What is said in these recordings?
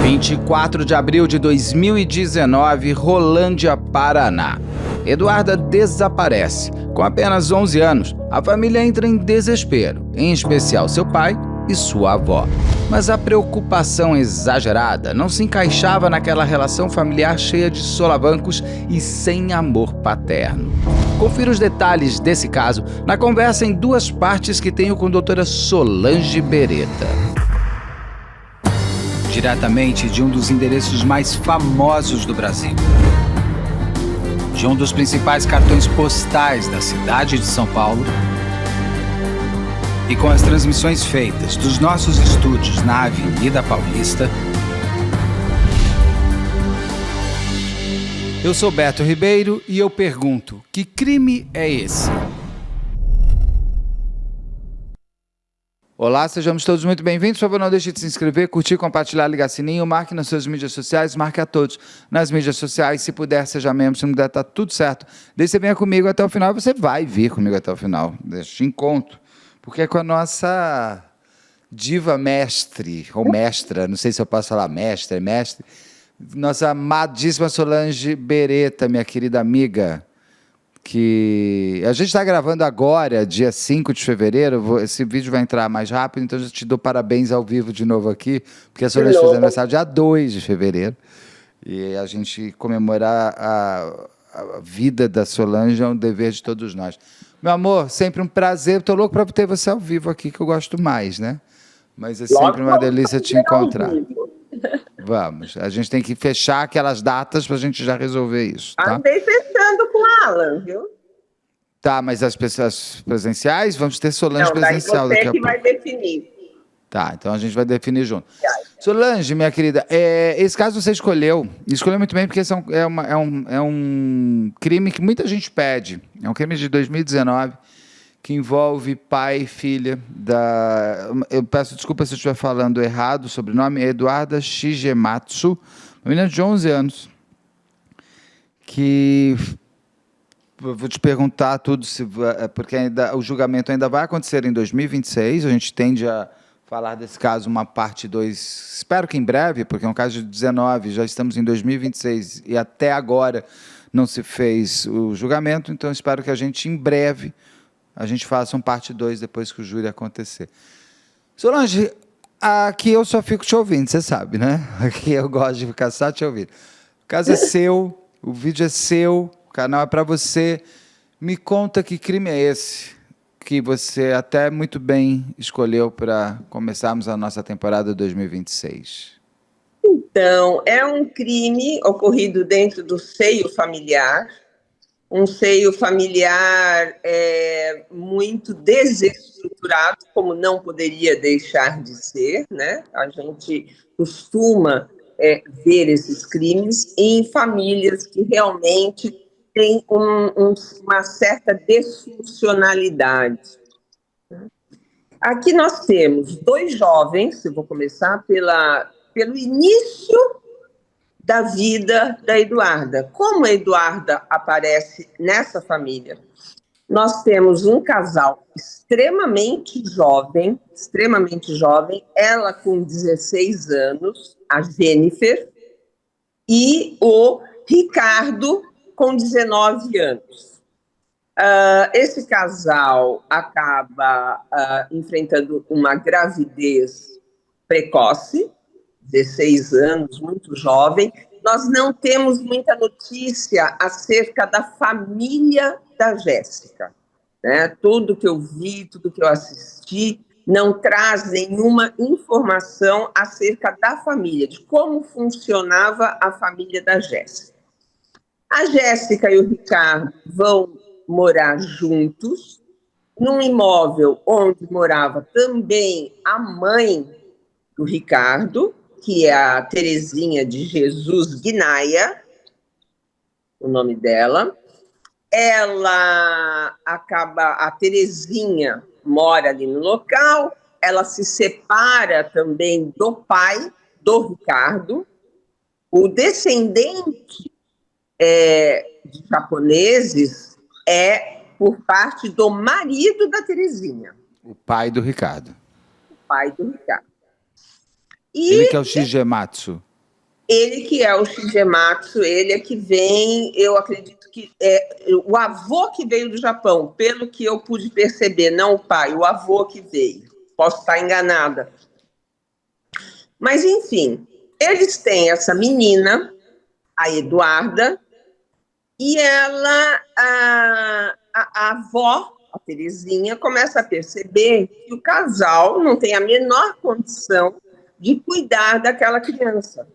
24 de abril de 2019, Rolândia, Paraná. Eduarda desaparece. Com apenas 11 anos, a família entra em desespero, em especial seu pai e sua avó. Mas a preocupação exagerada não se encaixava naquela relação familiar cheia de solavancos e sem amor paterno. Confira os detalhes desse caso na conversa em duas partes que tenho com a doutora Solange Beretta. Diretamente de um dos endereços mais famosos do Brasil. De um dos principais cartões postais da cidade de São Paulo. E com as transmissões feitas dos nossos estúdios na Avenida Paulista. Eu sou Beto Ribeiro e eu pergunto, que crime é esse? Olá, sejamos todos muito bem-vindos. Por favor, não deixe de se inscrever, curtir, compartilhar, ligar sininho, marque nas suas mídias sociais, marque a todos nas mídias sociais. Se puder, seja membro, se não puder, tá tudo certo. Desde que você venha comigo até o final, você vai vir comigo até o final. Deixa te encontro. Porque é com a nossa diva mestre, ou mestra, não sei se eu posso falar mestre, nossa amadíssima Solange Beretta, minha querida amiga, que a gente está gravando agora, dia 5 de fevereiro, esse vídeo vai entrar mais rápido, então eu te dou parabéns ao vivo de novo aqui, porque a Solange fez aniversário dia 2 de fevereiro, e a gente comemorar a vida da Solange é um dever de todos nós. Meu amor, sempre um prazer, estou louco para ter você ao vivo aqui, que eu gosto mais, né? Mas é sempre uma delícia te encontrar. Vamos, a gente tem que fechar aquelas datas para a gente já resolver isso, tá? Andei fechando com o Alan, viu? Tá, mas as pessoas presenciais, vamos ter Solange presencial daqui a pouco. Você que vai definir. Tá, então a gente vai definir junto. Solange, minha querida, esse caso você escolheu muito bem, porque esse é um crime que muita gente pede. É um crime de 2019, que envolve pai e filha eu peço desculpa se eu estiver falando errado o sobrenome, Eduarda Shigematsu, uma menina de 11 anos, que vou te perguntar tudo, porque o julgamento ainda vai acontecer em 2026, a gente tende a falar desse caso uma parte 2, espero que em breve, porque é um caso de 19, já estamos em 2026 e até agora não se fez o julgamento, então espero que a gente, em breve, a gente faça um parte 2 depois que o júri acontecer. Solange, aqui eu só fico te ouvindo, você sabe, né? Aqui eu gosto de ficar só te ouvindo. O caso é seu, o vídeo é seu, o canal é para você. Me conta que crime é esse que você até muito bem escolheu para começarmos a nossa temporada 2026. Então, é um crime ocorrido dentro do seio familiar, um seio familiar muito desestruturado, como não poderia deixar de ser, né? A gente costuma ver esses crimes em famílias que realmente têm uma certa disfuncionalidade. Aqui nós temos dois jovens, eu vou começar pelo início da vida da Eduarda. Como a Eduarda aparece nessa família? Nós temos um casal extremamente jovem, ela com 16 anos, a Jennifer, e o Ricardo com 19 anos. Esse casal acaba enfrentando uma gravidez precoce, 16 anos, muito jovem. Nós não temos muita notícia acerca da família da Jéssica, né? Tudo que eu vi, tudo que eu assisti, não traz nenhuma informação acerca da família, de como funcionava a família da Jéssica. A Jéssica e o Ricardo vão morar juntos, num imóvel onde morava também a mãe do Ricardo, que é a Terezinha de Jesus Guinaia, o nome dela. A Terezinha mora ali no local, ela se separa também do pai do Ricardo. O descendente de japoneses é por parte do marido da Terezinha. O pai do Ricardo. O pai do Ricardo. Ele que é o Shigematsu. Ele que é o Shigematsu, ele é que vem, eu acredito que é o avô que veio do Japão, pelo que eu pude perceber, não o pai, o avô que veio. Posso estar enganada. Mas, enfim, eles têm essa menina, a Eduarda, e ela, a avó, a Terezinha, começa a perceber que o casal não tem a menor condição de cuidar daquela criança.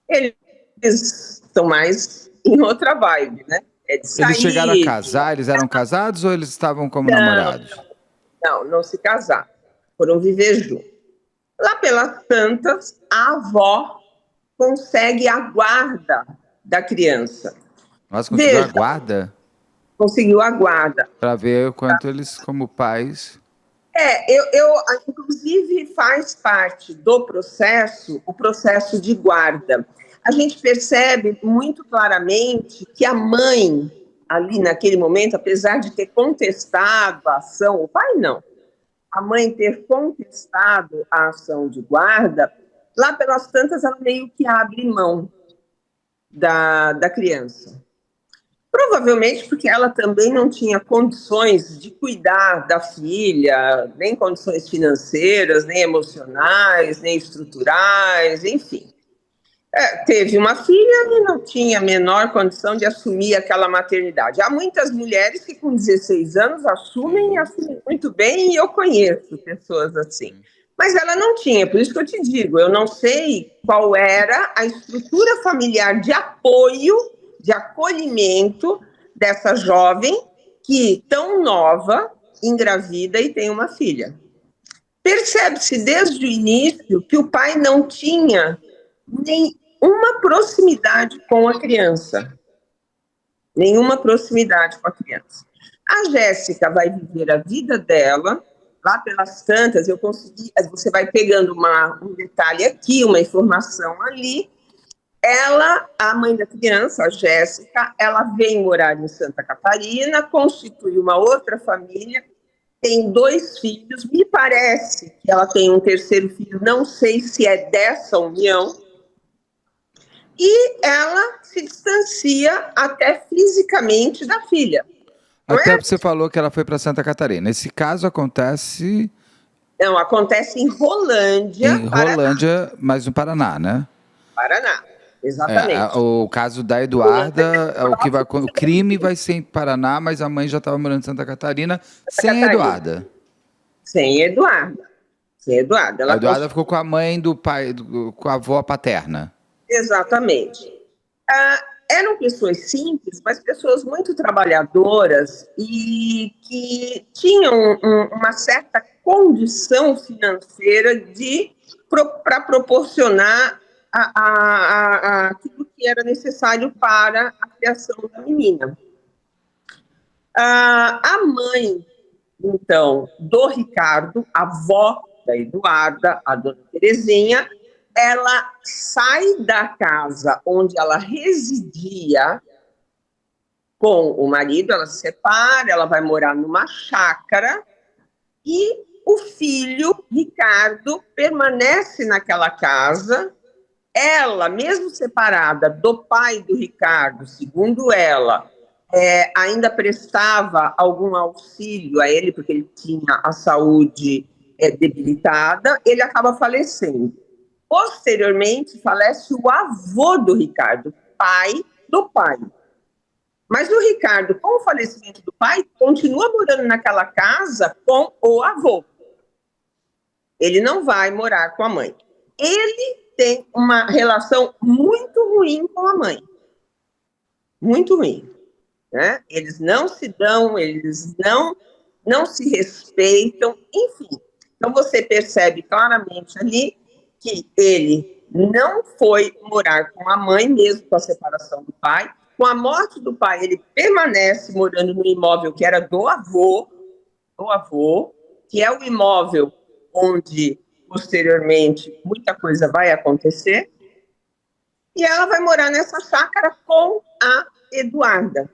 Eles estão mais em outra vibe, né? É de sair. Eles chegaram a casar? Eles eram casados ou eles estavam como namorados? Não se casaram. Foram viver juntos. Lá pelas tantas, a avó consegue a guarda da criança. Mas conseguiu a guarda? Conseguiu a guarda. Para ver o quanto eles, como pais... Inclusive, faz parte do processo, o processo de guarda. A gente percebe muito claramente que a mãe, ali naquele momento, apesar de ter contestado a ação, o pai não, a mãe ter contestado a ação de guarda, lá pelas tantas ela meio que abre mão da criança. Provavelmente porque ela também não tinha condições de cuidar da filha, nem condições financeiras, nem emocionais, nem estruturais, enfim. Teve uma filha e não tinha a menor condição de assumir aquela maternidade. Há muitas mulheres que com 16 anos assumem e assumem muito bem, e eu conheço pessoas assim. Mas ela não tinha, por isso que eu te digo, eu não sei qual era a estrutura familiar de apoio, de acolhimento dessa jovem que, tão nova, engravida e tem uma filha. Percebe-se desde o início que o pai não tinha nenhuma proximidade com a criança. Nenhuma proximidade com a criança. A Jéssica vai viver a vida dela, lá pelas tantas, eu consegui, você vai pegando um detalhe aqui, uma informação ali. Ela, a mãe da criança, a Jéssica, ela vem morar em Santa Catarina, constitui uma outra família, tem 2 filhos, me parece que ela tem um terceiro filho, não sei se é dessa união, e ela se distancia até fisicamente da filha. Até você falou que ela foi para Santa Catarina. Esse caso acontece... Não, acontece em Rolândia, Em Rolândia, mas no Paraná, né? Paraná, exatamente. O caso da Eduarda, o crime vai ser em Paraná, mas a mãe já estava morando em Santa Catarina, sem a Eduarda. Sem Eduarda. A Eduarda ficou com a mãe do pai, com a avó paterna. Exatamente. Eram pessoas simples, mas pessoas muito trabalhadoras e que tinham uma certa condição financeira para proporcionar aquilo que era necessário para a criação da menina. A mãe, então, do Ricardo, a avó da Eduarda, a dona Terezinha, ela sai da casa onde ela residia com o marido, ela se separa, ela vai morar numa chácara e o filho, Ricardo, permanece naquela casa. Ela, mesmo separada do pai do Ricardo, segundo ela, ainda prestava algum auxílio a ele, porque ele tinha a saúde debilitada, ele acaba falecendo. Posteriormente, falece o avô do Ricardo, pai do pai. Mas o Ricardo, com o falecimento do pai, continua morando naquela casa com o avô. Ele não vai morar com a mãe. Ele tem uma relação muito ruim com a mãe. Muito ruim. Né? Eles não se dão, eles não se respeitam, enfim. Então, você percebe claramente ali que ele não foi morar com a mãe, mesmo com a separação do pai. Com a morte do pai, ele permanece morando no imóvel que era do avô, que é o imóvel onde, posteriormente, muita coisa vai acontecer. E ela vai morar nessa chácara com a Eduarda.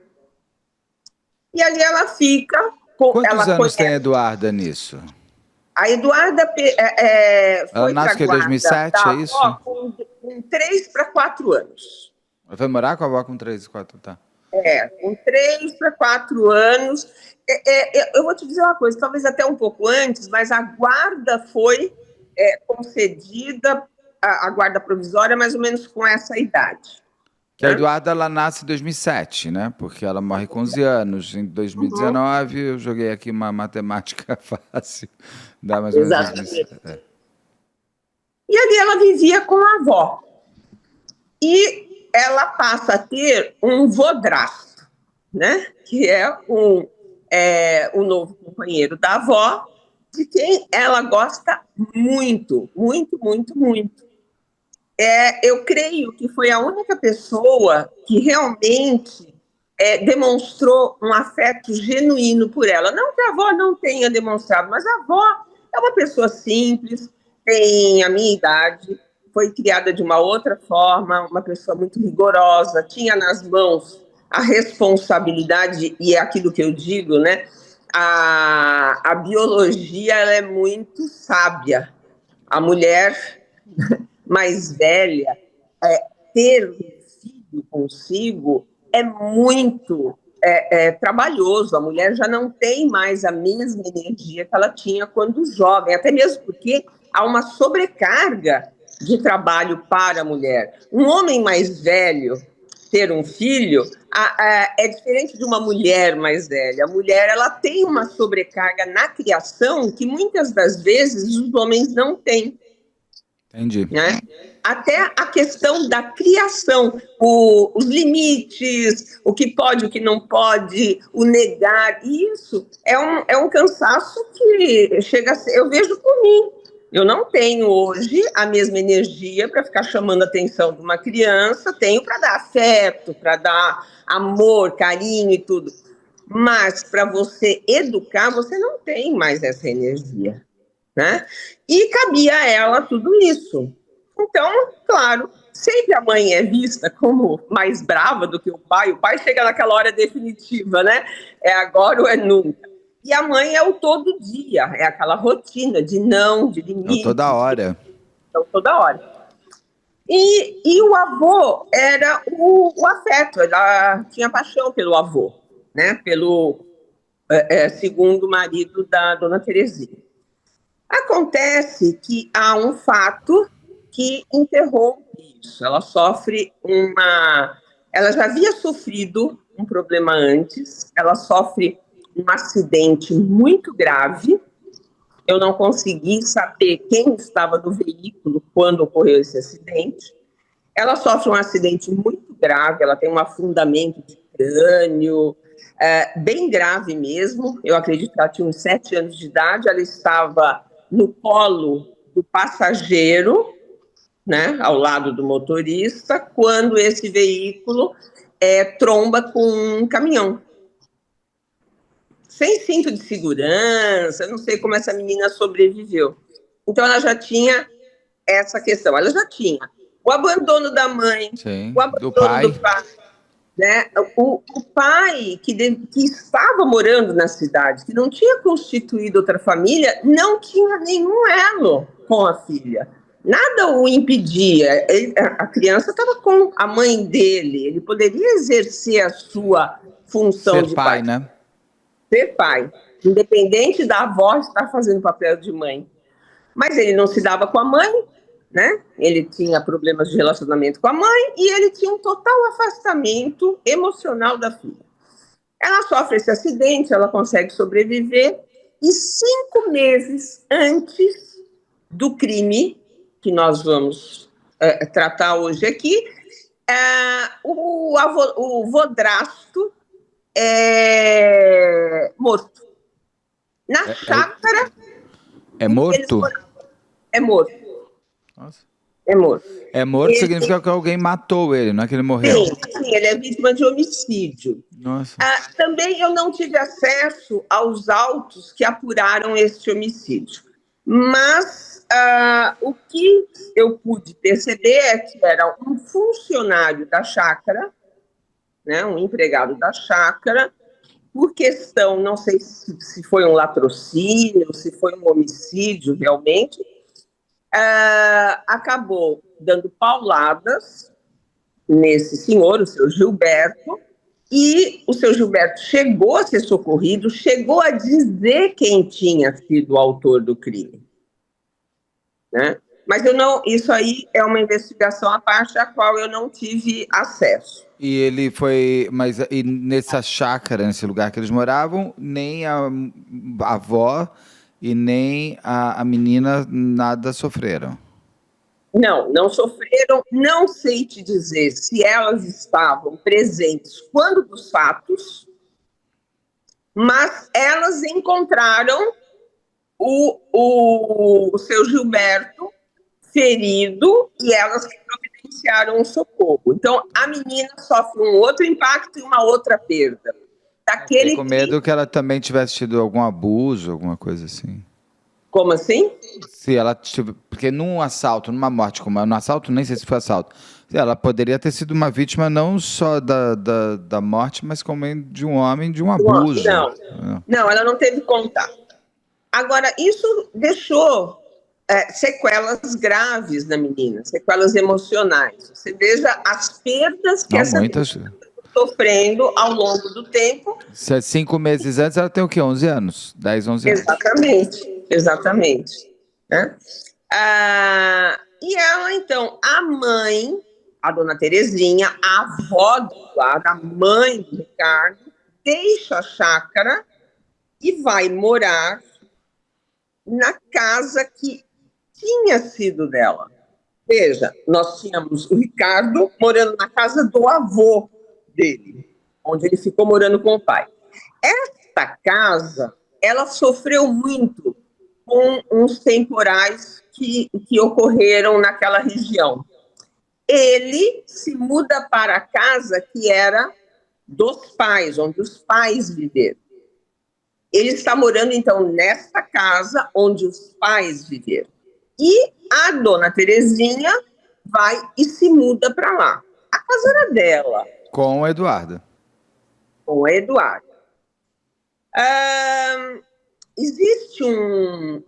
E ali ela fica... Quantos anos tem a Eduarda nisso? A Eduarda foi ela nasce em 2007, é isso? Com 3 para 4 anos. Foi morar com a avó com 3, 4, tá. Com 3 para 4 anos. Eu vou te dizer uma coisa, talvez até um pouco antes, mas a guarda foi concedida, a guarda provisória, mais ou menos com essa idade. Que a Eduarda, ela nasce em 2007, né? Porque ela morre com 11 anos. Em 2019, eu joguei aqui uma matemática fácil. Dá mais ou menos 2007. E ali ela vivia com a avó. E ela passa a ter um vodrasto, né? Que é o novo companheiro da avó, de quem ela gosta muito, muito, muito, muito. Eu creio que foi a única pessoa que realmente demonstrou um afeto genuíno por ela. Não que a avó não tenha demonstrado, mas a avó é uma pessoa simples, tem a minha idade, foi criada de uma outra forma, uma pessoa muito rigorosa, tinha nas mãos a responsabilidade, e é aquilo que eu digo, né? A biologia, ela é muito sábia. A mulher mais velha, ter um filho consigo é muito trabalhoso. A mulher já não tem mais a mesma energia que ela tinha quando jovem, até mesmo porque há uma sobrecarga de trabalho para a mulher. Um homem mais velho ter um filho é diferente de uma mulher mais velha. A mulher, ela tem uma sobrecarga na criação que muitas das vezes os homens não têm. Entendi. Né? Até a questão da criação, os limites, o que pode, o que não pode, o negar, isso é um cansaço que chega a ser, eu vejo por mim. Eu não tenho hoje a mesma energia para ficar chamando a atenção de uma criança, tenho para dar afeto, para dar amor, carinho e tudo. Mas para você educar, você não tem mais essa energia. Né? E cabia a ela tudo isso. Então, claro, sempre a mãe é vista como mais brava do que o pai chega naquela hora definitiva, né? É agora ou é nunca. E a mãe é o todo dia, é aquela rotina de não, de limite. Toda hora. Então, toda hora. E o avô era o afeto, ela tinha paixão pelo avô, né? Pelo segundo marido da dona Terezinha. Acontece que há um fato que interrompe isso. Ela sofre ela já havia sofrido um problema antes, ela sofre um acidente muito grave. Eu não consegui saber quem estava no veículo quando ocorreu esse acidente. Ela sofre um acidente muito grave, ela tem um afundamento de crânio, bem grave mesmo. Eu acredito que ela tinha uns 7 anos de idade, ela estava no colo do passageiro, né, ao lado do motorista, quando esse veículo tromba com um caminhão. Sem cinto de segurança, não sei como essa menina sobreviveu. Então, ela já tinha essa questão, ela já tinha o abandono da mãe, sim, o abandono do pai. Né? O pai que estava morando na cidade, que não tinha constituído outra família, não tinha nenhum elo com a filha. Nada o impedia. A criança estava com a mãe dele. Ele poderia exercer a sua função de pai. Né? Ser pai. Independente da avó estar fazendo o papel de mãe. Mas ele não se dava com a mãe, né? Ele tinha problemas de relacionamento com a mãe e ele tinha um total afastamento emocional da filha. Ela sofre esse acidente, ela consegue sobreviver e 5 meses antes do crime que nós vamos tratar hoje aqui, o vodrasto é morto. Na chácara... É morto? É morto. Nossa. É morto. É morto significa que alguém matou ele, não é que ele morreu. Sim, ele é vítima de homicídio. Nossa. Também eu não tive acesso aos autos que apuraram este homicídio. Mas o que eu pude perceber é que era um funcionário da chácara, né, um empregado da chácara, por questão, não sei se foi um latrocínio, se foi um homicídio realmente, acabou dando pauladas nesse senhor, o seu Gilberto, e o seu Gilberto chegou a ser socorrido, chegou a dizer quem tinha sido o autor do crime, né? Mas isso aí é uma investigação à parte a qual eu não tive acesso. E ele foi, mas e nessa chácara, nesse lugar que eles moravam, nem a avó e nem a menina nada sofreram. Não sofreram. Não sei te dizer se elas estavam presentes quando dos fatos, mas elas encontraram o seu Gilberto ferido e elas que providenciaram o socorro. Então, a menina sofre um outro impacto e uma outra perda. Fiquei com medo que ela também tivesse tido algum abuso, alguma coisa assim. Como assim? Se ela porque num assalto, numa morte como no assalto, nem sei se foi assalto, ela poderia ter sido uma vítima não só da morte, mas como de um homem, de um abuso. Não, ela não teve contato. Agora, isso deixou sequelas graves na menina, sequelas emocionais. Você veja as perdas que essa menina está sofrendo ao longo do tempo. 5 meses antes, ela tem o quê? 11 anos? 10, 11 anos. Exatamente. Né? E ela, então, a mãe, a dona Terezinha, a avó do Eduardo, a mãe do Ricardo, deixa a chácara e vai morar na casa que tinha sido dela. Veja, nós tínhamos o Ricardo morando na casa do avô dele, onde ele ficou morando com o pai. Esta casa, ela sofreu muito com uns temporais que ocorreram naquela região. Ele se muda para a casa que era dos pais, onde os pais viveram. Ele está morando, então, nesta casa onde os pais viveram. E a dona Terezinha vai e se muda para lá. A casa era dela. Com o Eduardo. Com o Eduardo. Existe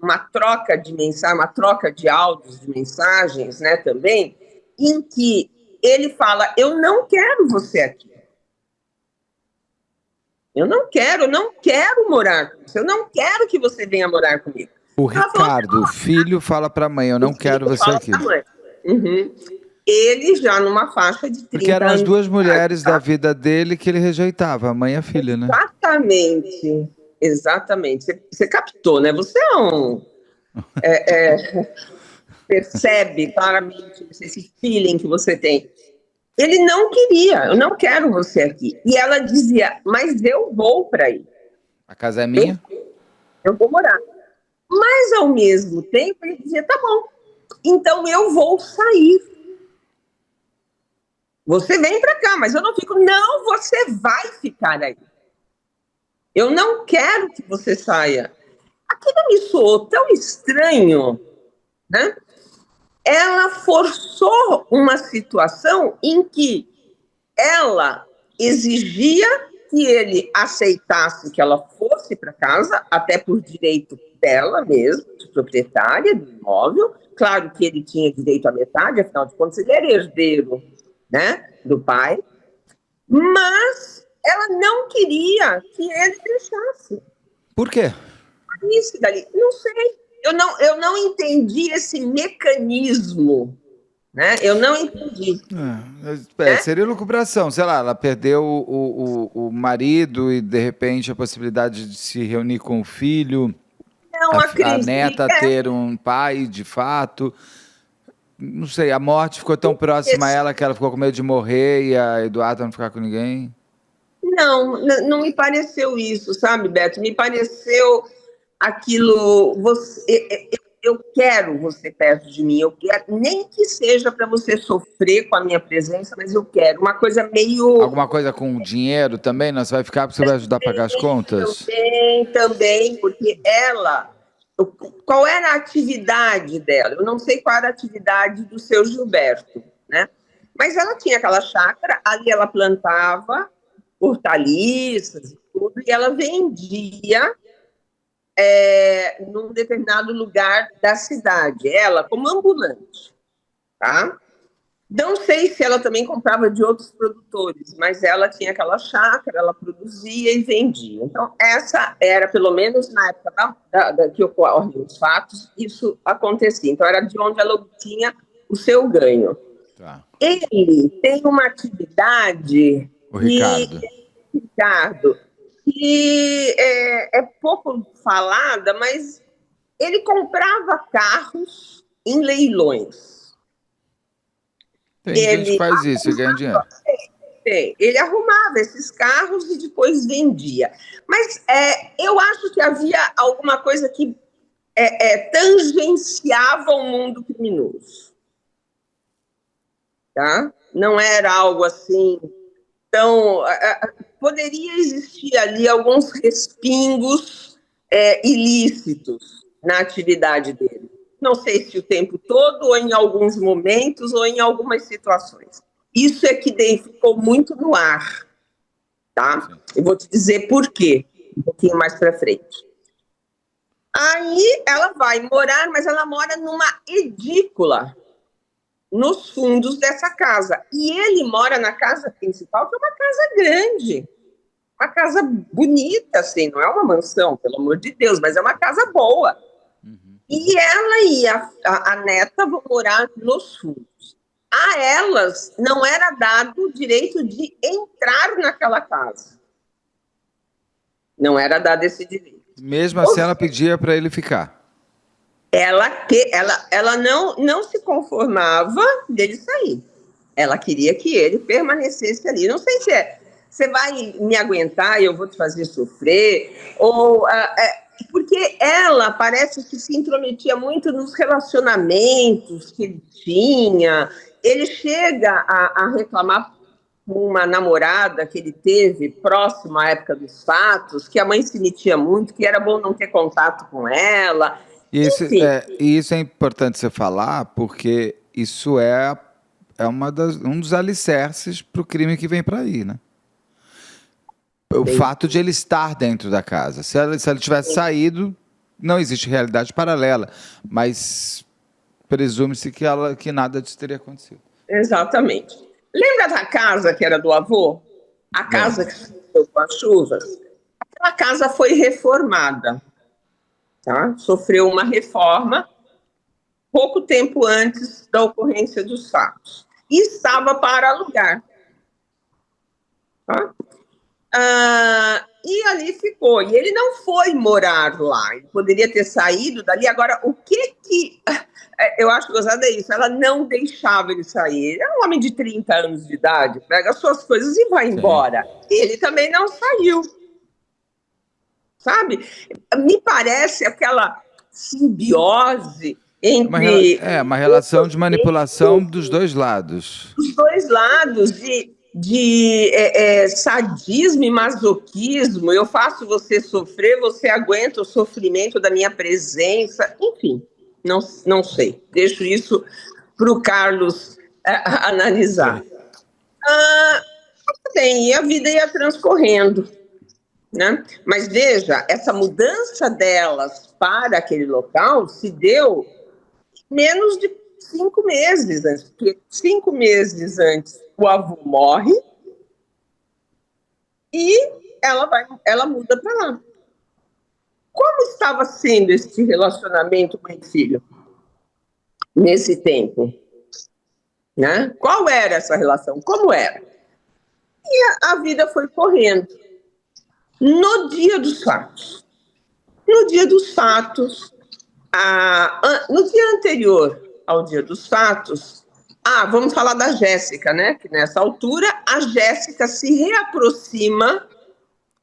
uma troca de mensagem, uma troca de áudios, de mensagens, né, também, em que ele fala: eu não quero você aqui. Eu não quero morar com você. Eu não quero que você venha morar comigo. O Ricardo, o filho, fala para a mãe: eu não quero você aqui. Uhum. Ele já numa faixa de 30 Porque eram as duas mulheres da vida dele que ele rejeitava, a mãe e a filha, né? Exatamente. Você captou, né? Você percebe claramente esse feeling que você tem. Ele não queria, eu não quero você aqui. E ela dizia: mas eu vou para aí. A casa é minha? Eu vou morar. Mas, ao mesmo tempo, ele dizia: tá bom, então eu vou sair. Você vem para cá, mas eu não fico. Não, você vai ficar aí. Eu não quero que você saia. Aquilo me soou tão estranho, né? Ela forçou uma situação em que ela exigia que ele aceitasse que ela fosse para casa, até por direito dela mesmo, de proprietária do imóvel. Claro que ele tinha direito à metade, afinal de contas, ele era herdeiro, né, do pai. Mas ela não queria que ele deixasse. Por quê? Isso dali, não sei. Eu não entendi esse mecanismo, né? Eu não entendi. Seria lucubração, sei lá, ela perdeu o marido e, de repente, a possibilidade de se reunir com o filho, a neta ter um pai, de fato. Não sei, a morte ficou tão próxima a ela que ela ficou com medo de morrer e a Eduarda não ficar com ninguém? Não me pareceu isso, sabe, Beto? Me pareceu aquilo, eu quero você perto de mim, eu quero, nem que seja para você sofrer com a minha presença, mas eu quero, uma coisa meio... Alguma coisa com dinheiro também? Não, você vai ficar porque você vai ajudar a pagar as contas? Também, porque ela... Qual era a atividade dela? Eu não sei qual era a atividade do seu Gilberto, né? Mas ela tinha aquela chácara, ali ela plantava hortaliças e tudo, e ela vendia num determinado lugar da cidade, ela como ambulante, tá? Não sei se ela também comprava de outros produtores, mas ela tinha aquela chácara, ela produzia e vendia. Então, essa era, pelo menos na época que ocorrem os fatos, isso acontecia. Então, era de onde ela obtinha o seu ganho. Tá. Ele tem uma atividade, O Ricardo. que é pouco falada, mas ele comprava carros em leilões. Tem gente que faz isso e ganha dinheiro. Ele arrumava esses carros e depois vendia. Mas eu acho que havia alguma coisa que tangenciava o mundo criminoso. Tá? Não era algo assim tão... poderia existir ali alguns respingos ilícitos na atividade dele. Não sei se o tempo todo, ou em alguns momentos, ou em algumas situações. Isso é que ficou muito no ar, tá? Eu vou te dizer por quê, um pouquinho mais para frente. Aí ela vai morar, mas ela mora numa edícula, nos fundos dessa casa. E ele mora na casa principal, que é uma casa grande, uma casa bonita, assim, não é uma mansão, pelo amor de Deus, mas é uma casa boa. E ela e a neta vão morar nos fundos. A elas não era dado o direito de entrar naquela casa. Não era dado esse direito. Mesmo assim, ela pedia para ele ficar. Ela não se conformava dele sair. Ela queria que ele permanecesse ali. Não sei se você vai me aguentar e eu vou te fazer sofrer, ou... porque ela parece que se intrometia muito nos relacionamentos que ele tinha. Ele chega a reclamar com uma namorada que ele teve próximo à época dos fatos, que a mãe se metia muito, que era bom não ter contato com ela. Isso é importante você falar, porque isso é um dos alicerces para o crime que vem para aí, né? O fato de ele estar dentro da casa. Se ele tivesse saído, não existe realidade paralela, mas presume-se que nada disso teria acontecido. Exatamente. Lembra da casa que era do avô? A casa que sofreu com as chuvas? Aquela casa foi reformada. Tá? Sofreu uma reforma pouco tempo antes da ocorrência dos fatos. E estava para alugar. Tá? E ali ficou. E ele não foi morar lá. Ele poderia ter saído dali. Agora, o que eu acho gozado é isso. Ela não deixava ele sair. Ele é um homem de 30 anos de idade. Pega as suas coisas e vai embora. Ele também não saiu. Sabe? Me parece aquela simbiose entre... uma relação de manipulação dos dois lados. Dos dois lados, de sadismo e masoquismo. Eu faço você sofrer, você aguenta o sofrimento da minha presença. Enfim, não sei. Deixo isso para o Carlos analisar. E a vida ia transcorrendo. Né? Mas veja, essa mudança delas para aquele local se deu menos de 5 meses antes, porque 5 meses antes o avô morre e ela muda para lá. Como estava sendo esse relacionamento mãe e filho nesse tempo? Né? Qual era essa relação? Como era? E a vida foi correndo. No dia dos fatos, no dia anterior ao dia dos fatos, vamos falar da Jéssica, né? Que nessa altura a Jéssica se reaproxima.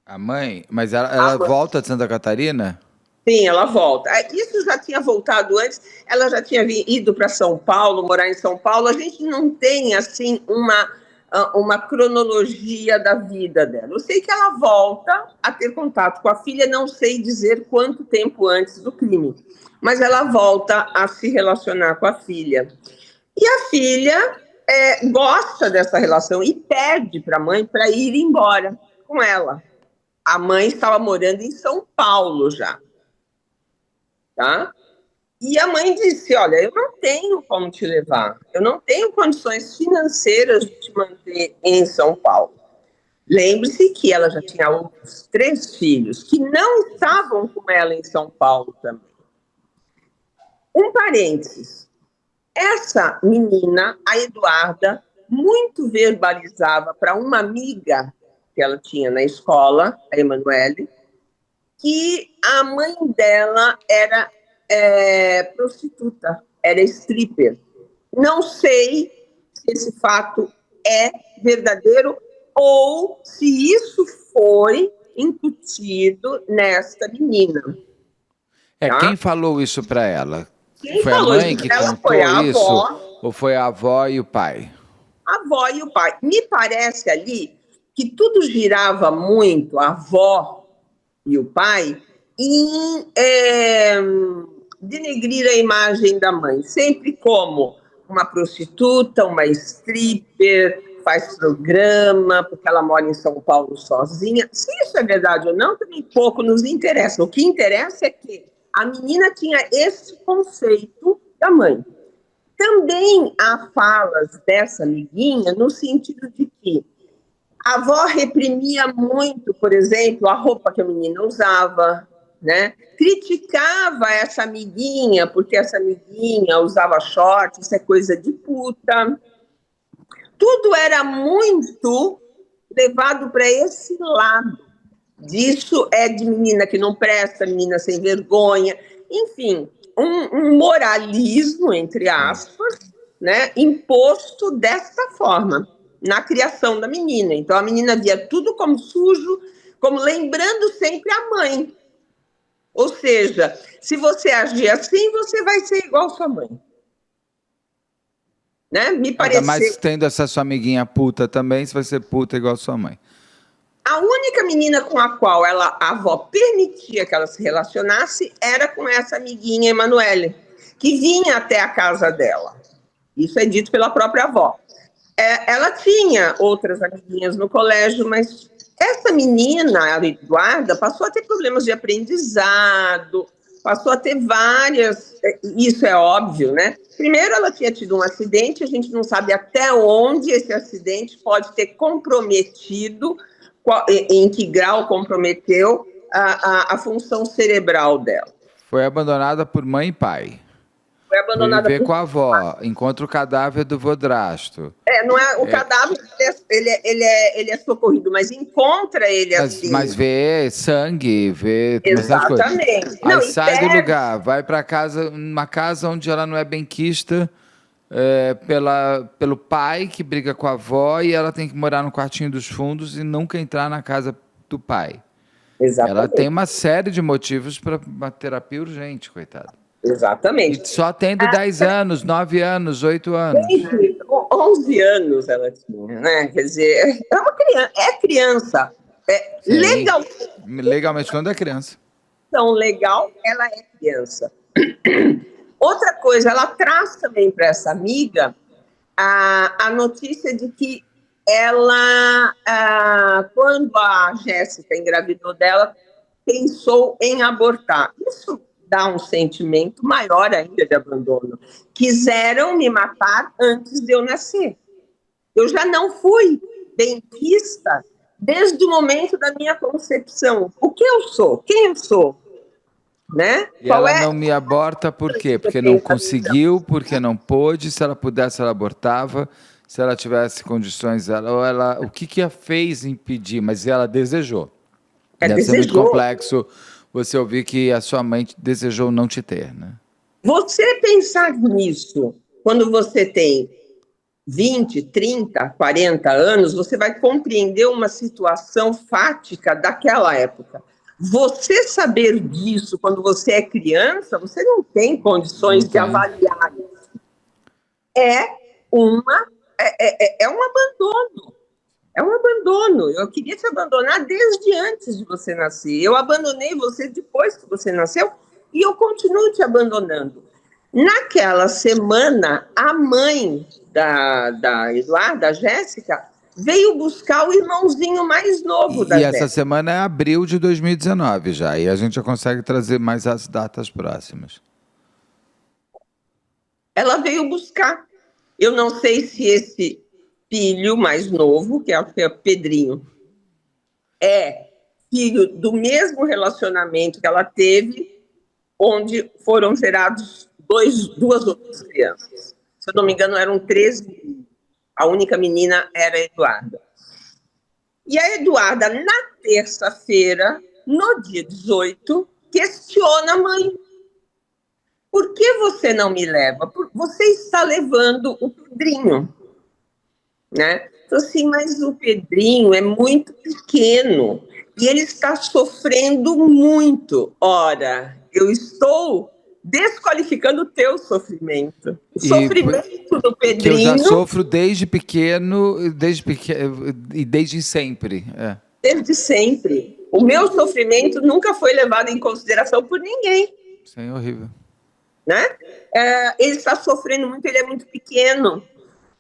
A mãe? Mas ela volta de Santa Catarina? Sim, ela volta. Isso já tinha voltado antes, ela já tinha ido para São Paulo, morar em São Paulo. A gente não tem, assim, uma cronologia da vida dela. Eu sei que ela volta a ter contato com a filha, não sei dizer quanto tempo antes do crime, mas ela volta a se relacionar com a filha. E a filha gosta dessa relação e pede para a mãe para ir embora com ela. A mãe estava morando em São Paulo já. tá? E a mãe disse, olha, eu não tenho como te levar, eu não tenho condições financeiras de te manter em São Paulo. Lembre-se que ela já tinha outros 3 filhos que não estavam com ela em São Paulo também. Um parênteses, essa menina, a Eduarda, muito verbalizava para uma amiga que ela tinha na escola, a Emanuele, que a mãe dela era prostituta, era stripper. Não sei se esse fato é verdadeiro ou se isso foi incutido nesta menina. Tá? Quem falou isso para ela? Quem Foi a falou mãe isso que pra ela contou foi a isso? avó. Ou foi a avó e o pai? A avó e o pai. Me parece ali que tudo girava muito, a avó e o pai, em denegrir a imagem da mãe, sempre como uma prostituta, uma stripper, faz programa, porque ela mora em São Paulo sozinha. Se isso é verdade ou não, também pouco nos interessa. O que interessa é que a menina tinha esse conceito da mãe. Também há falas dessa amiguinha no sentido de que a avó reprimia muito, por exemplo, a roupa que a menina usava, né? Criticava essa amiguinha, porque essa amiguinha usava short, isso é coisa de puta. Tudo era muito levado para esse lado. Disso é de menina que não presta, menina sem vergonha. Enfim, um moralismo, entre aspas, né, imposto desta forma na criação da menina. Então a menina via tudo como sujo, como lembrando sempre a mãe. Ou seja, se você agir assim, você vai ser igual sua mãe. Né? Me Ainda mais pareceu. tendo essa sua amiguinha puta também, você vai ser puta igual sua mãe. A única menina com a qual a avó permitia que ela se relacionasse era com essa amiguinha Emanuele, que vinha até a casa dela. Isso é dito pela própria avó. Ela tinha outras amiguinhas no colégio, mas essa menina, a Eduarda, passou a ter problemas de aprendizado, passou a ter várias. Isso é óbvio, né? Primeiro, ela tinha tido um acidente, a gente não sabe até onde esse acidente pode ter comprometido, em que grau comprometeu a função cerebral dela. Foi abandonada por mãe e pai. Foi abandonada Viver com a avó, encontra o cadáver do Vodrasto. Não é, o cadáver ele é socorrido, mas encontra ele assim. Mas vê sangue, vê Exatamente. Aí sai do lugar, vai para casa, uma casa onde ela não é benquista pelo pai que briga com a avó e ela tem que morar no quartinho dos fundos e nunca entrar na casa do pai. Exatamente. Ela tem uma série de motivos para uma terapia urgente, coitada. Exatamente. E só tendo 10 anos, 9 anos, 8 anos. 11 anos ela tinha, né? Quer dizer, é uma criança, criança. Legalmente, quando é criança. Então, legal, ela é criança. Outra coisa, ela traz também para essa amiga a notícia de que ela, quando a Jéssica engravidou dela, pensou em abortar. Isso dá um sentimento maior ainda de abandono. Quiseram me matar antes de eu nascer. Eu já não fui benquista desde o momento da minha concepção. O que eu sou? Quem eu sou? Né? E ela não me aborta por quê? Porque não conseguiu, porque não pôde. Se ela pudesse, ela abortava. Se ela tivesse condições, o que a fez impedir? Mas ela desejou. Deve ser muito complexo você ouvir que a sua mãe desejou não te ter, né? Você pensar nisso, quando você tem 20, 30, 40 anos, você vai compreender uma situação fática daquela época. Você saber disso quando você é criança, você não tem condições de avaliar isso. É um abandono. É um abandono. Eu queria te abandonar desde antes de você nascer. Eu abandonei você depois que você nasceu e eu continuo te abandonando. Naquela semana, a mãe da Eduarda, a Jéssica, veio buscar o irmãozinho mais novo da E essa Jéssica. semana é abril de 2019 já, e a gente já consegue trazer mais as datas próximas. Ela veio buscar. Eu não sei se esse filho mais novo, que é o Pedrinho, é filho do mesmo relacionamento que ela teve, onde foram gerados duas outras crianças. Se eu não me engano, eram 13. A única menina era a Eduarda. E a Eduarda, na terça-feira, no dia 18, questiona a mãe. Por que você não me leva? Você está levando o Pedrinho, né? Então, assim, mas o Pedrinho é muito pequeno e ele está sofrendo muito. Ora, eu estou desqualificando o teu sofrimento. O sofrimento do Pedrinho... Que eu já sofro desde pequeno e desde sempre. Desde sempre. O meu sofrimento nunca foi levado em consideração por ninguém. Isso é horrível. Né? Ele está sofrendo muito, ele é muito pequeno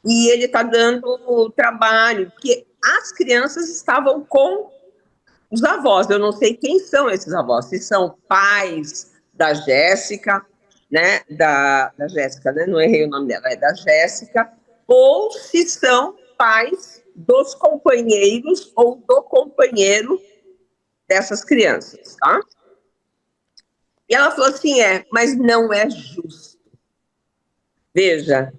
e ele está dando trabalho, porque as crianças estavam com os avós. Eu não sei quem são esses avós, se são pais da Jéssica, né? Da Jéssica, né? Não errei o nome dela, é da Jéssica, ou se são pais dos companheiros ou do companheiro dessas crianças, tá? E ela falou assim, mas não é justo. Veja,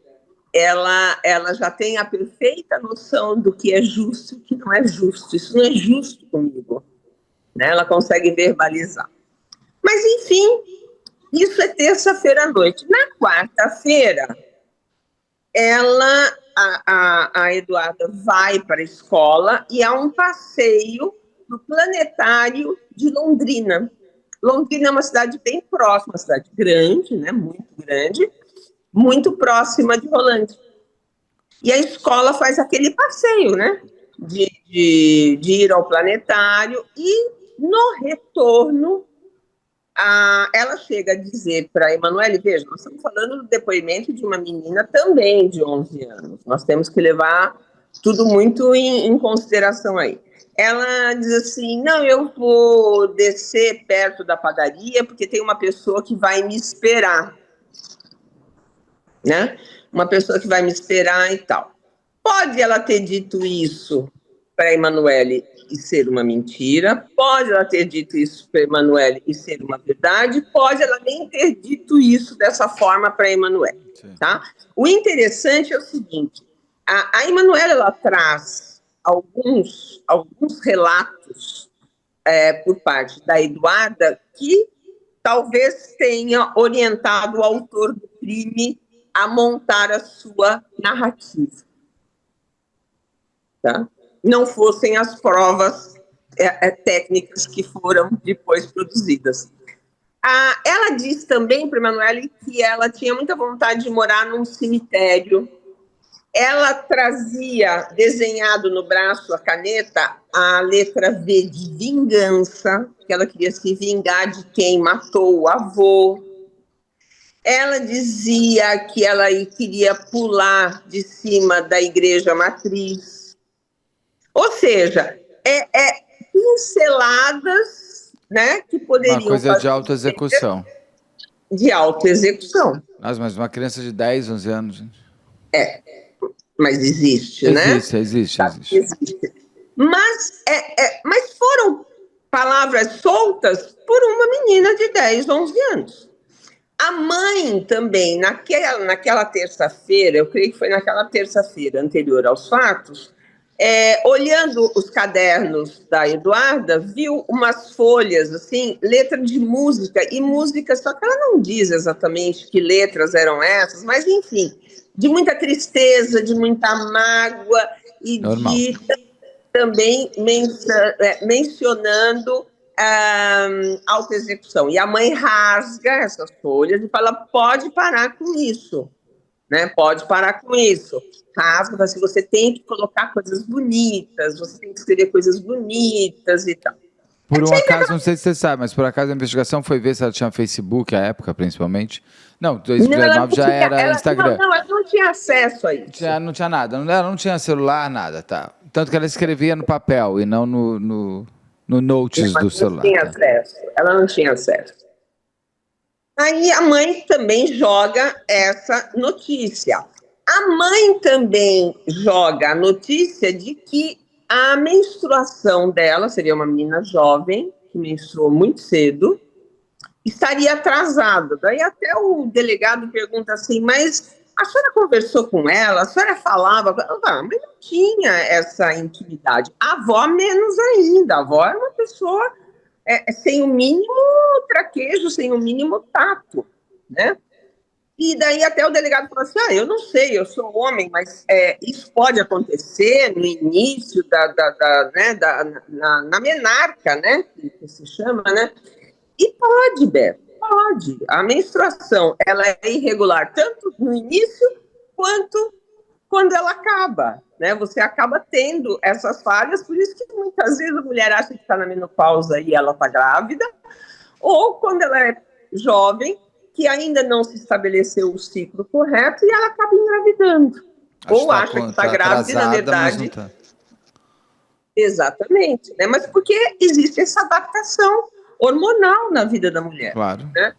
ela já tem a perfeita noção do que é justo e o que não é justo. Isso não é justo comigo. Né? Ela consegue verbalizar. Mas, enfim, isso é terça-feira à noite. Na quarta-feira, a Eduarda vai para a escola e há um passeio no planetário de Londrina. Londrina é uma cidade bem próxima, uma cidade grande, né, muito próxima de Rolândia. E a escola faz aquele passeio, né, de ir ao planetário e, no retorno, ela chega a dizer para a Emanuele, veja, nós estamos falando do depoimento de uma menina também de 11 anos, nós temos que levar tudo muito em consideração aí. Ela diz assim, não, eu vou descer perto da padaria porque tem uma pessoa que vai me esperar, né? Uma pessoa que vai me esperar e tal. Pode ela ter dito isso para a Emanuele e ser uma mentira, pode ela ter dito isso para a Emanuele e ser uma verdade, pode ela nem ter dito isso dessa forma para a Emanuele, tá? O interessante é o seguinte, a Emanuele, ela traz alguns relatos por parte da Eduarda que talvez tenha orientado o autor do crime a montar a sua narrativa. Tá? Não fossem as provas técnicas que foram depois produzidas. Ela disse também para a Emanuele que ela tinha muita vontade de morar num cemitério. Ela trazia desenhado no braço a caneta a letra V de vingança, que ela queria se vingar de quem matou o avô. Ela dizia que ela queria pular de cima da igreja matriz. Ou seja, pinceladas, né, que poderiam... Uma coisa de autoexecução. De autoexecução. Nossa, mas uma criança de 10, 11 anos, gente. Mas existe, né? Existe. Mas foram palavras soltas por uma menina de 10, 11 anos. A mãe também, naquela terça-feira, eu creio que foi naquela terça-feira anterior aos fatos, olhando os cadernos da Eduarda, viu umas folhas, assim, letra de música, e música, só que ela não diz exatamente que letras eram essas, mas enfim, de muita tristeza, de muita mágoa e normal. De também mencionando autoexecução. E a mãe rasga essas folhas e fala, pode parar com isso, né? Pode parar com isso. Rasga, assim, você tem que colocar coisas bonitas, você tem que escrever coisas bonitas e tal. Por um acaso, não sei se você sabe, mas por acaso a investigação foi ver se ela tinha Facebook, à época, principalmente. Não, 2019 já era Instagram. Não, ela não tinha acesso a isso. Não tinha nada, ela não tinha celular, nada, tá. Tanto que ela escrevia no papel e não no notes do celular. Não tinha acesso. Ela não tinha acesso. Aí a mãe também joga essa notícia. A mãe também joga a notícia de que a menstruação dela, seria uma menina jovem, que menstruou muito cedo, estaria atrasada. Daí até o delegado pergunta assim, mas a senhora conversou com ela? A senhora falava? Mas não tinha essa intimidade. A avó menos ainda. A avó era uma pessoa sem o mínimo traquejo, sem o mínimo tato, né? E daí até o delegado falou assim, eu não sei, eu sou homem, mas isso pode acontecer no início na menarca, né? Que se chama, né? E pode, Beto, pode. A menstruação, ela é irregular tanto no início quanto quando ela acaba, né? Você acaba tendo essas falhas, por isso que muitas vezes a mulher acha que está na menopausa e ela está grávida, ou quando ela é jovem, que ainda não se estabeleceu o ciclo correto e ela acaba engravidando. Ou acha que está grávida e, na verdade... Tá. Exatamente, né? Mas porque existe essa adaptação hormonal na vida da mulher. Claro. Né?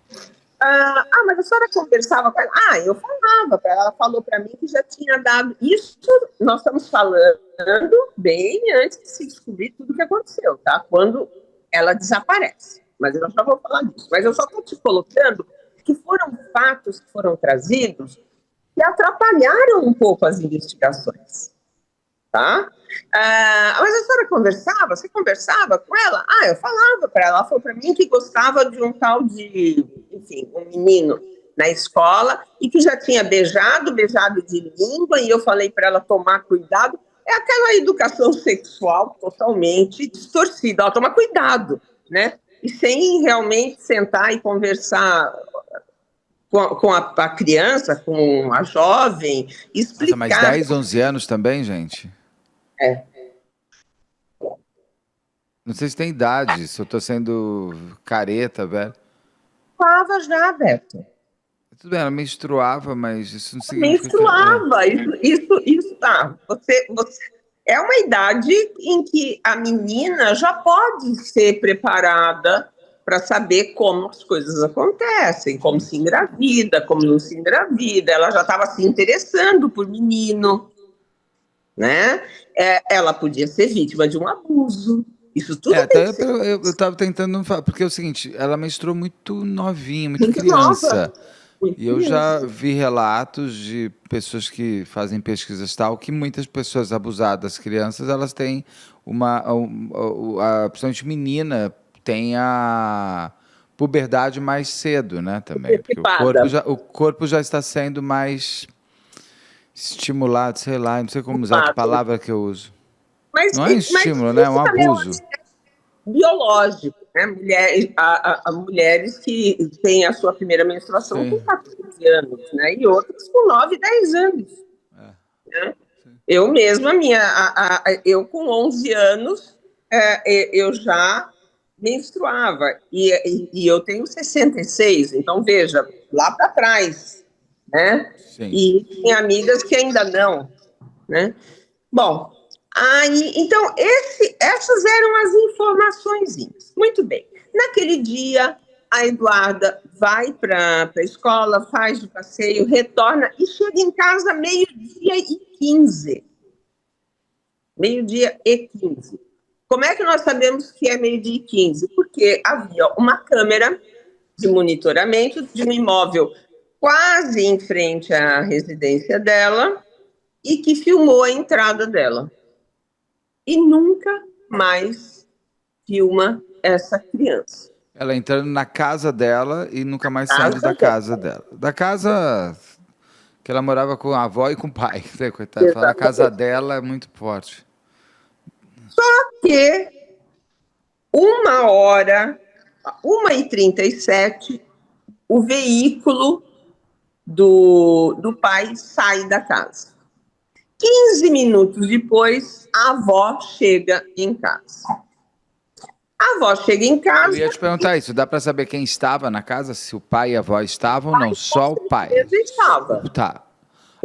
Mas a senhora conversava com ela? Eu falava para ela. Ela falou para mim que já tinha dado... Isso nós estamos falando bem antes de se descobrir tudo o que aconteceu, tá? Quando ela desaparece. Mas eu já vou falar disso. Mas eu só estou te colocando que foram fatos que foram trazidos que atrapalharam um pouco as investigações. Tá? Mas a senhora conversava? Você conversava com ela? Eu falava para ela. Ela falou para mim que gostava de um tal de, enfim, um menino na escola e que já tinha beijado de língua, e eu falei para ela tomar cuidado. É aquela educação sexual totalmente distorcida. Ela toma cuidado, né? E sem realmente sentar e conversar com a criança, com a jovem, explicar... Mas 10, 11 anos também, gente? Não sei se tem idade, se eu tô sendo careta, velho. Menstruava já, Beto. Tudo bem, ela menstruava, mas isso não significa... Menstruava, isso tá. Você é uma idade em que a menina já pode ser preparada para saber como as coisas acontecem, como se engravida, como não se engravida. Ela já estava se interessando por menino, né? Ela podia ser vítima de um abuso. Isso tudo eu estava tentando falar, porque é o seguinte, ela menstruou muito novinha, muito criança. E eu já vi relatos de pessoas que fazem pesquisas tal, que muitas pessoas abusadas, crianças, elas têm principalmente menina, tem a puberdade mais cedo, né, também. Porque o corpo já está sendo mais estimulado, sei lá, não sei como usar a palavra que eu uso. Não é um estímulo, né? É um abuso. Biológico, né? Mulheres que têm a sua primeira menstruação com 14 anos, né? E outras com 9, 10 anos. Né? Eu mesma, eu com 11 anos, eu já menstruava. E eu tenho 66, então veja, lá para trás, né? Sim. E tem amigas que ainda não, né? Bom, então essas eram as informações. Muito bem. Naquele dia, a Eduarda vai para a escola, faz o passeio, retorna e chega em casa meio-dia e 15. Meio-dia e 15. Como é que nós sabemos que é meio-dia e 15? Porque havia uma câmera de monitoramento de um imóvel quase em frente à residência dela e que filmou a entrada dela. E nunca mais filma essa criança. Ela entrando na casa dela e nunca mais saindo da casa dela. Da casa que ela morava com a avó e com o pai. Coitada, falar a casa dela é muito forte. Só que 1h37, o veículo do pai sai da casa. 15 minutos depois, a avó chega em casa. A avó chega em casa... Eu ia te perguntar isso, dá para saber quem estava na casa? Se o pai e a avó estavam ou não? Só o pai? Estava. Tá.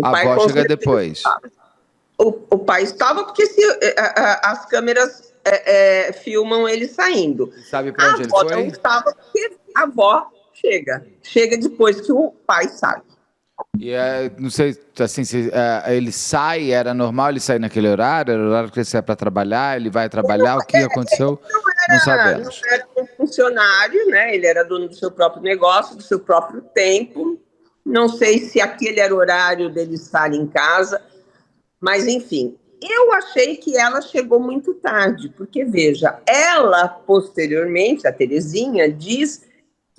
A avó chega depois. o pai estava, porque as câmeras filmam ele saindo. Sabe para onde ele avó foi? não estava, porque a avó chega depois que o pai sai. E não sei, assim, se ele sai, era normal ele sair naquele horário? Era o horário que ele sai para trabalhar, ele vai trabalhar, o que aconteceu? Não sabemos. Não era um funcionário, né? Ele era dono do seu próprio negócio, do seu próprio tempo. Não sei se aquele era o horário dele estar em casa, mas enfim. Eu achei que ela chegou muito tarde, porque, veja, ela, posteriormente, a Terezinha, diz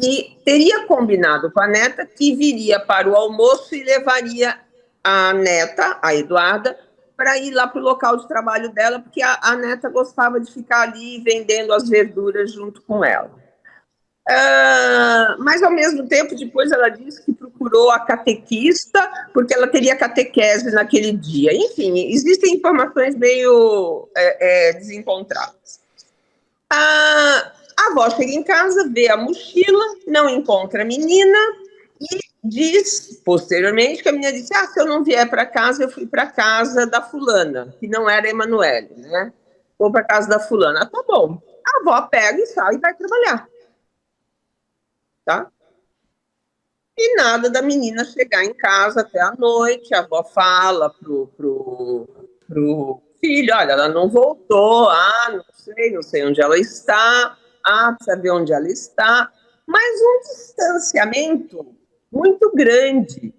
que teria combinado com a neta que viria para o almoço e levaria a neta, a Eduarda, para ir lá para o local de trabalho dela, porque a neta gostava de ficar ali vendendo as verduras junto com ela. Mas, ao mesmo tempo, depois ela disse que procurou a catequista, porque ela teria catequese naquele dia. Enfim, existem informações meio desencontradas. A avó chega em casa, vê a mochila, não encontra a menina e diz, posteriormente, que a menina disse: se eu não vier para casa, eu fui para casa da fulana, que não era a Emanuele, né? Vou para casa da fulana. Tá bom. A avó pega e sai e vai trabalhar. Tá? E nada da menina chegar em casa até a noite. A avó fala pro filho: olha, ela não voltou, não sei onde ela está, precisa ver onde ela está. Mas um distanciamento muito grande,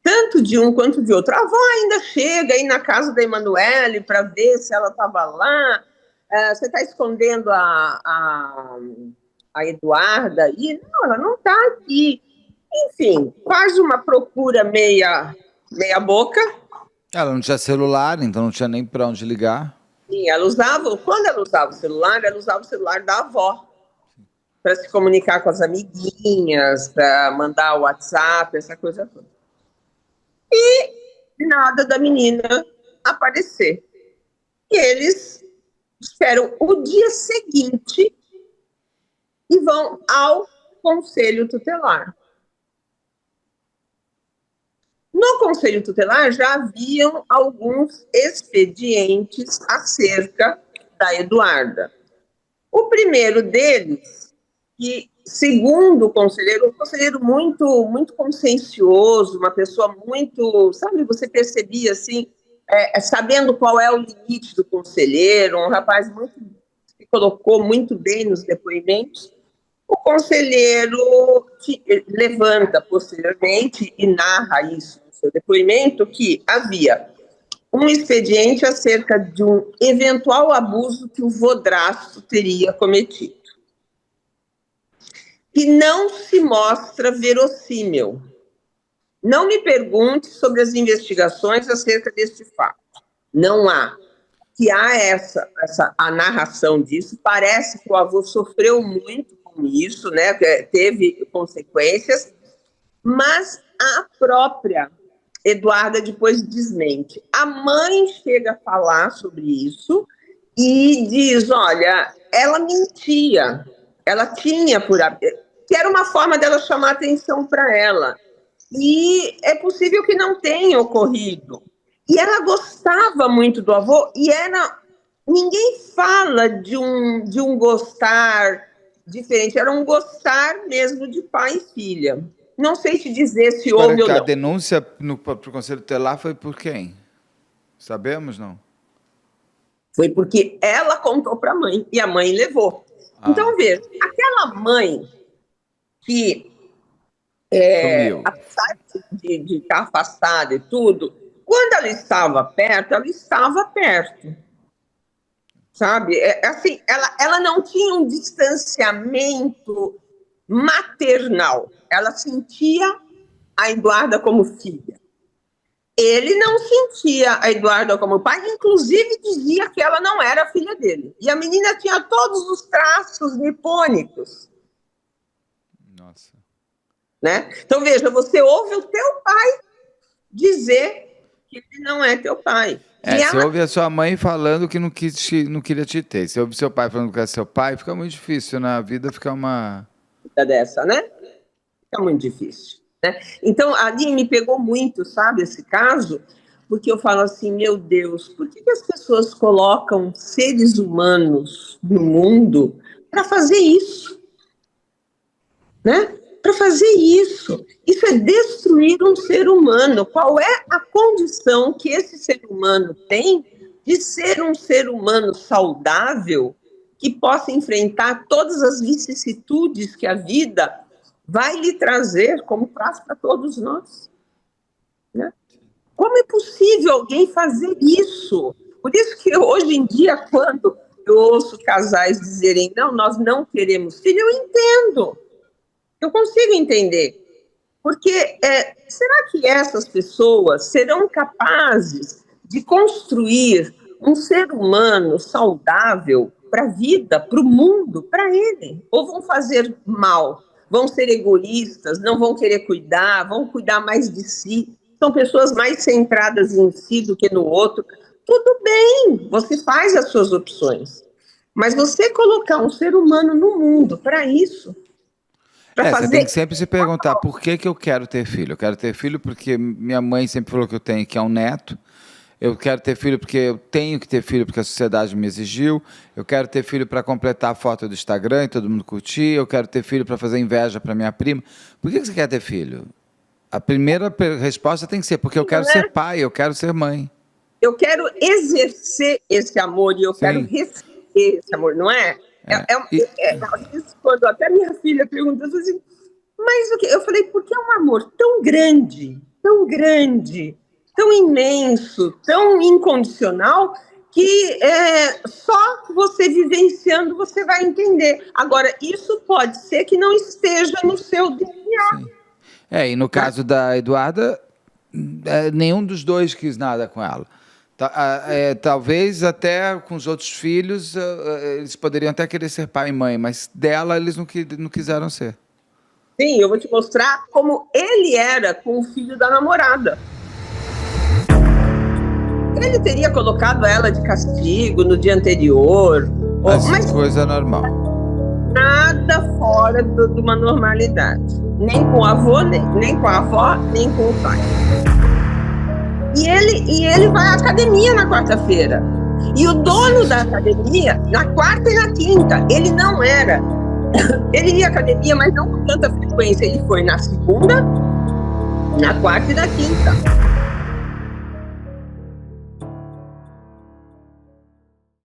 tanto de um quanto de outro. A avó ainda chega aí na casa da Emanuele para ver se ela estava lá. Você está escondendo a Eduarda? E não, ela não está aqui. Enfim, faz uma procura meia boca. Ela não tinha celular, então não tinha nem para onde ligar. E quando ela usava o celular da avó para se comunicar com as amiguinhas, para mandar o WhatsApp, essa coisa toda. E nada da menina aparecer. E eles esperam o dia seguinte e vão ao Conselho Tutelar. No Conselho Tutelar já haviam alguns expedientes acerca da Eduarda. O primeiro deles, que, segundo o conselheiro, um conselheiro muito, muito consciencioso, uma pessoa muito, sabe, você percebia assim, sabendo qual é o limite do conselheiro, um rapaz muito, que colocou muito bem nos depoimentos. O conselheiro levanta posteriormente e narra isso no seu depoimento, que havia um expediente acerca de um eventual abuso que o Vodrasto teria cometido, que não se mostra verossímil. Não me pergunte sobre as investigações acerca deste fato. Não há. Que há a narração disso, parece que o avô sofreu muito com isso, né? Teve consequências, mas a própria Eduarda depois desmente. A mãe chega a falar sobre isso e diz: olha, ela mentia, ela tinha que era uma forma dela chamar atenção para ela. E é possível que não tenha ocorrido. E ela gostava muito do avô, e ninguém fala de um gostar diferente, era um gostar mesmo de pai e filha. Não sei te dizer se houve ou não. A denúncia para o Conselho Tutelar foi por quem? Sabemos, não? Foi porque ela contou para a mãe, e a mãe levou. Então, veja, aquela mãe que, apesar de estar afastada e tudo, quando ela estava perto. Sabe? Assim, ela não tinha um distanciamento maternal. Ela sentia a Eduarda como filha. Ele não sentia a Eduarda como pai, inclusive dizia que ela não era filha dele. E a menina tinha todos os traços nipônicos. Nossa. Né? Então, veja, você ouve o teu pai dizer que ele não é teu pai. Você ouve a sua mãe falando que não queria te ter. Você ouve seu pai falando que é seu pai, fica muito difícil na vida, fica uma... dessa, né? Fica muito difícil. Né? Então, ali me pegou muito, sabe, esse caso, porque eu falo assim, meu Deus, por que as pessoas colocam seres humanos no mundo para fazer isso? Né? Para fazer isso. Isso é destruir um ser humano. Qual é a condição que esse ser humano tem de ser um ser humano saudável que possa enfrentar todas as vicissitudes que a vida vai lhe trazer, como traz para todos nós? Né? Como é possível alguém fazer isso? Por isso que hoje em dia, quando eu ouço casais dizerem, não, nós não queremos filho, eu entendo. Eu consigo entender. Porque será que essas pessoas serão capazes de construir um ser humano saudável para a vida, para o mundo, para ele? Ou vão fazer mal? Vão ser egoístas, não vão querer cuidar, vão cuidar mais de si? São pessoas mais centradas em si do que no outro. Tudo bem, você faz as suas opções. Mas você colocar um ser humano no mundo para isso... Você tem que sempre se perguntar por que eu quero ter filho. Eu quero ter filho porque minha mãe sempre falou que eu tenho, que é um neto. Eu quero ter filho porque eu tenho que ter filho porque a sociedade me exigiu. Eu quero ter filho para completar a foto do Instagram e todo mundo curtir. Eu quero ter filho para fazer inveja para minha prima. Por que você quer ter filho? A primeira resposta tem que ser porque eu quero ser pai, eu quero ser mãe. Eu quero exercer esse amor e eu quero receber esse amor, não é? Quando até minha filha perguntou assim, mas o que? Eu falei, porque é um amor tão grande, tão imenso, tão incondicional, que só você vivenciando você vai entender. Agora, isso pode ser que não esteja no seu DNA. E no caso da Eduarda, nenhum dos dois quis nada com ela. Talvez até com os outros filhos eles poderiam até querer ser pai e mãe, mas dela eles não quiseram ser. Sim, eu vou te mostrar como ele era com o filho da namorada. Ele teria colocado ela de castigo no dia anterior. Mas coisa normal. Nada fora de uma normalidade. Nem com o avô, nem com a avó, nem com o pai. E ele vai à academia na quarta-feira. E o dono da academia, na quarta e na quinta, ele não era. Ele ia à academia, mas não com tanta frequência. Ele foi na segunda, na quarta e na quinta.